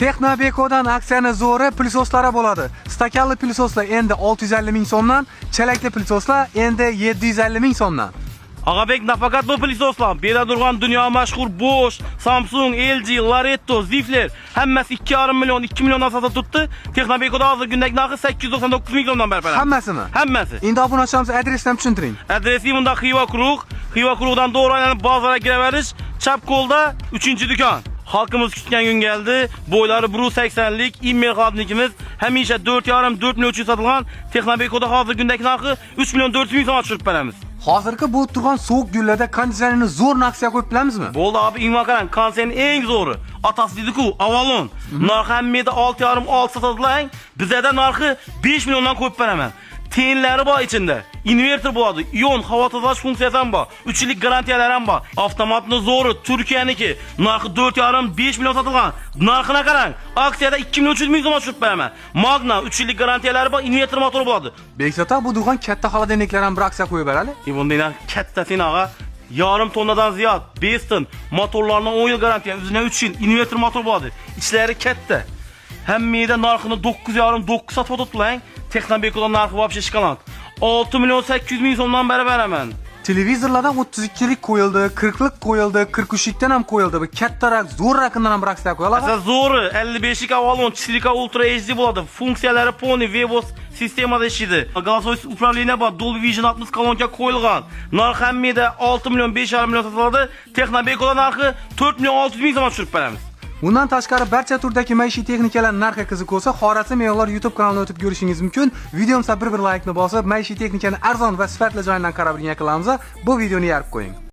Texnobeko'dan aksiyani zo'ri plisoslar bo'ladi. Stakanli plisoslar endi 650 ming so'mdan, chelakli plisoslar endi 750 ming so'mdan. Agabek nafaqat bu plisoslar, bela turgan dunyo mashhur Bosch, Samsung, LG, Laretto, Zifler hammasi 2,5 million, 2 milliondan sotib turibdi. Texnobeko'da hozir kundagi narxi 899 ming so'mdan berib beradi. Hammasimi? Hammasi. Endi obuna ochamiz, adresini ham tushuntiring. Adresi bunda Xiva Quruqdan doğru aylanib bozorga kiraverish, chap qo'lda 3-do'kon. Halkımız kutgan gün geldi. Boyları 1.80'lik İmmel xodimligimiz hamisha 4,5-4 million uchun sotilgan Texnobeko'da hozir kundagi narxi 3 million 400 ming so'mga tushirib beramiz. Hozirgi bu turgan sovuq kunlarda konditsionerni zo'r aksiya qo'yib bilamizmi? Bo'ldi abi, inva qarang, konserning eng zo'ri. Atasi dedi-ku, Avalon. Narxi hammada 6,5-6 sotadilar. Bizda narxi 5 milliondan qo'yib beraman. Teyinlari bor ichida. Inverter bo'ladi, ion havo tozalash funksiyasi ham bor. 3 yillik garantiyalar ham bor. Avtomatni zo'ri Turkiyaniki. Narxi 4,5-5 million sotilgan. Narxini qarang. Aksiyada 2 million 300 ming so'm tushirib beraman. Magna 3 yillik garantiyalari bor, inverter motori bo'ladi. Bekzod aka, bu durgan katta xolodilniklar ham bir aksiya qo'yib beradi. Bundan katta sinaga yarım tonnadan ziyod Beston motorlarning 10 yil garantiya, o'zining 3 yil inverter motor bo'ladi. Ichlari katta. Hammada narxini 9,5-9 sotib o'tiblar. Texnobeko'dan narxi вообще shikolat. 6 million 800 ming so'mdan beraman. Televizorlardan 32lik qo'yildi, 40lik qo'yildi, 43likdan ham qo'yildi. Bu kattaroq, zo'r raqamdan ham bir aksiya qo'yiladi. Asal zo'ri 55lik Avalon 4K Ultra HD bo'ladi. Funksiyalari Pony Vebos sistemada ishlaydi. Голосовой управление bor, Dolby Vision 60 kolonka qo'yilgan. Narxi hammada 6 million 5,5 million sotiladi. Texnobeko'da narxi 4 million 600 ming so'mga tushirib beramiz. Bundan tashqari barcha turdagi maishiy texnikalar narxi qiziq bo'lsa, Xorazm Me'yorlar YouTube kanalini o'tib ko'rishingiz mumkin. Videomizga bir like ni bosib, maishiy texnikani arzon va sifatli joyidan qarab o'rganib qilamiz. Bu videoni yarib qo'ying.